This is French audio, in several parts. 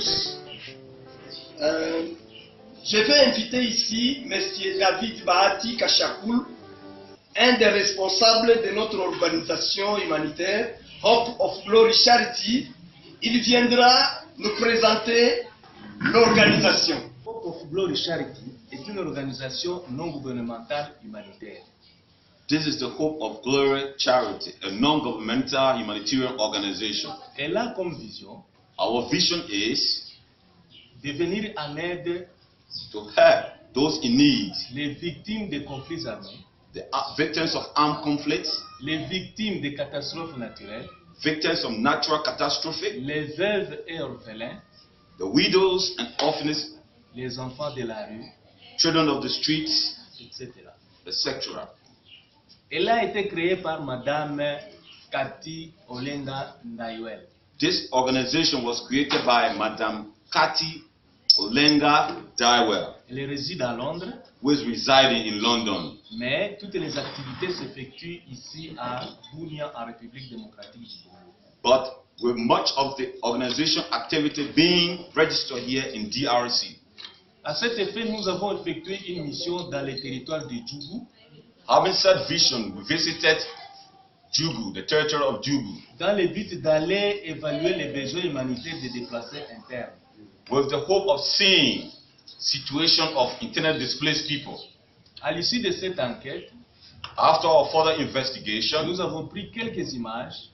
tous. Je vais inviter ici M. David Bahati Kachakoul, un des responsables de notre organisation humanitaire Hope of Glory Charity. Il viendra nous présenter l'organisation. Hope of Glory Charity est une organisation non gouvernementale humanitaire. This is the Hope of Glory Charity, a non-governmental humanitarian organization. Elle a comme vision Our vision is de venir en aide to help those in need, les victimes des conflits armés, the victims of armed conflicts, les victimes des catastrophes naturelles, victims of natural catastrophe, les veuves et orphelins, the widows and orphans, les enfants de la rue, children of the streets, etc. etc. Elle a été créée par Madame Cathy Olenga Ndayel. This organization was created by Madame Cathy Olenga Ndayel, Elle réside à Londres, who is residing in London. mais toutes les activités s'effectuent ici à Bunia, en République démocratique du Congo. But with much of the organization activity being registered here in DRC. À cet effet, nous avons effectué une mission dans les territoires de Djougou, Having said vision, we visited Djougou, the territory of Djougou, dans le but d'aller évaluer les besoins humanitaires des déplacés internes. with the hope of seeing situation of internally displaced people. À l'issue de cette enquête, After our further investigation, nous avons pris quelques images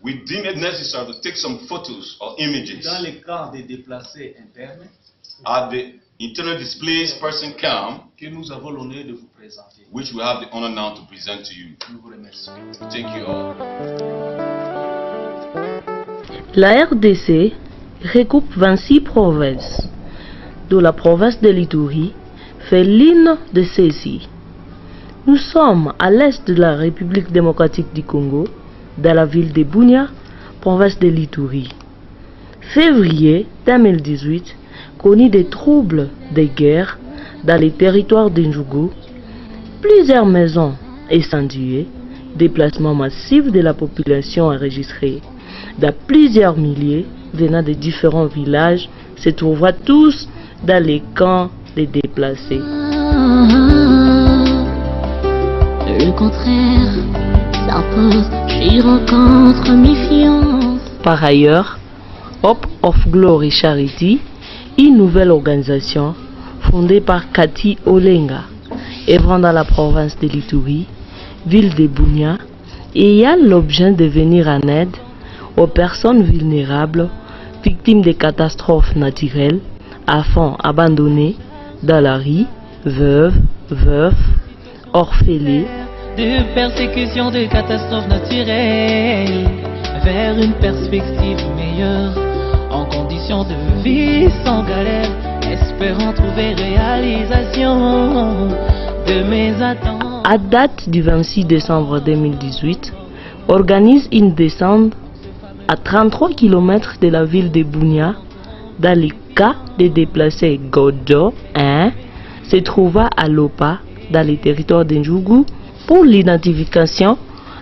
we deemed it necessary to take some photos or images dans les camps des déplacés internes at the internally displaced person camp, que nous avons l'honneur de vous présenter. which we have the honor now to present to you. Nous vous remercions. Thank you all. La RDC regroupe 26 provinces, dont la province de l'Ituri fait l'une de celles-ci. Nous sommes à l'est de la République démocratique du Congo, dans la ville de Bunia, province de l'Ituri. Février 2018 connut des troubles de guerre dans les territoires de Ndjougou, plusieurs maisons incendiées, déplacements massifs de la population enregistrés dans plusieurs milliers venant de différents villages se trouvant tous dans les camps des déplacés. Le contraire s'impose, j'y rencontre méfiance. Par ailleurs, Hope of Glory Charity, une nouvelle organisation fondée par Cathy Olenga, œuvrant dans la province de l'Ituri, ville de Bunia, ayant l'objet de venir en aide aux personnes vulnérables, victimes de catastrophes naturelles, enfants abandonnés dans la rue, veuves, orphelins, De persécutions, de catastrophes naturelles, vers une perspective meilleure, en conditions de vie sans galère, espérant trouver réalisation de mes attentes. à date du 26 décembre 2018, organise une descente à 33 km de la ville de Bunia, dans le cas des déplacés Godjo 1, se trouvant à Lopa, dans les territoires de Ndjougou, pour l'identification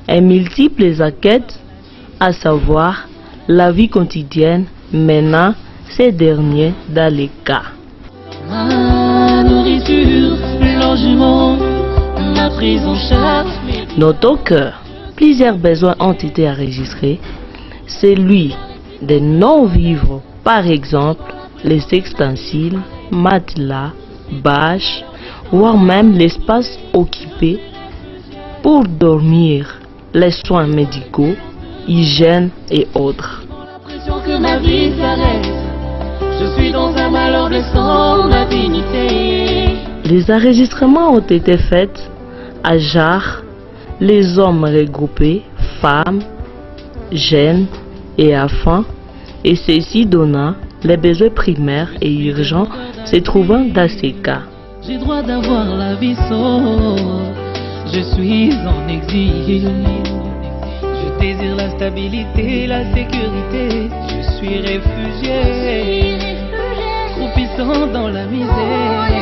et multiples enquêtes, à savoir la vie quotidienne menant ces derniers dans les cas. Ma nourriture, le logement, ma prise en charge. Notons que plusieurs besoins ont été enregistrés, celui des non-vivres, par exemple les ustensiles, matelas, bâches, voire même l'espace occupé pour dormir, les soins médicaux, hygiène et autres. L'impression que ma vie s'arrête, je suis dans un malheur de sans dignité. Les enregistrements ont été faits à Jar, les hommes regroupés, femmes, jeunes et enfants, et ceci donnant les besoins primaires et urgents se trouvant dans ces cas. J'ai droit d'avoir la vie sauve, je suis en exil. Je désire la stabilité, la sécurité, je suis réfugié, croupissant dans la misère.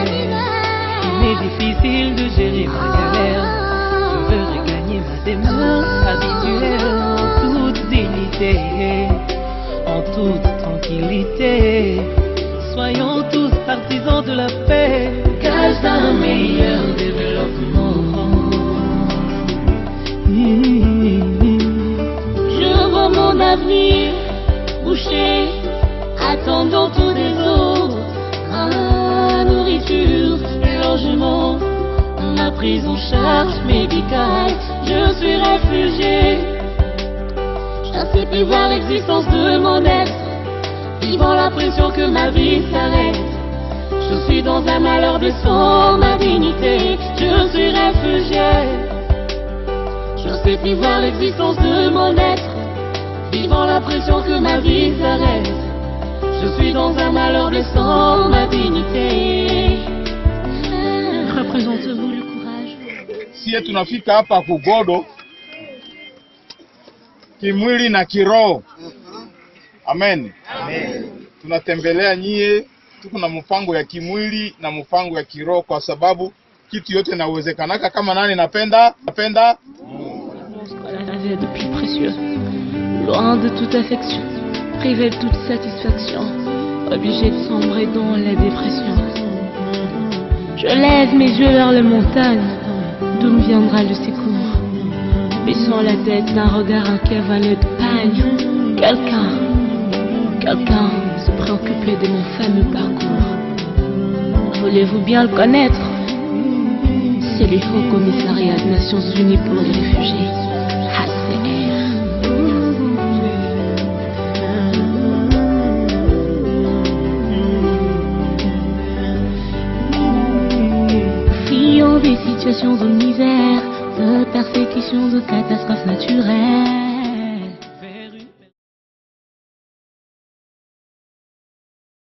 Il m'est difficile de gérer ma galère, je veux regagner ma démarche habituelle en toute dignité, en toute tranquillité. mon avenir, bouché, attendant tout des autres. Nourriture, logement, ma prise en charge médicale. Je suis réfugié, je ne sais plus voir l'existence de mon être, vivant la pression que ma vie s'arrête. Je suis dans un malheur blessant ma dignité. Je suis réfugié, je ne sais plus voir l'existence de mon être, vivant la pression que ma vie s'arrête. Je suis dans un malheur blessant ma dignité. Représentez-vous le courage. Sie tunafika hapa kugodo kimwili na kiroho. Amen. Amen. Tunatembelea nyie, tuko na mpango ya kimwili na mpango ya kiroho, kwa sababu kitu yote inawezekana kama nani napenda. La vie de plus précieux, loin de toute affection, privé de toute satisfaction, obligé de sombrer dans la dépression. Je lève mes yeux vers les montagnes, d'où me viendra le secours. Baissant la tête d'un regard incavalet de pagne, quelqu'un se préoccupait de mon fameux parcours. Voulez-vous bien le connaître? C'est le Haut Commissariat des Nations Unies pour les réfugiés, HCR. Fuyant des situations de misère, de persécutions, de catastrophes naturelles,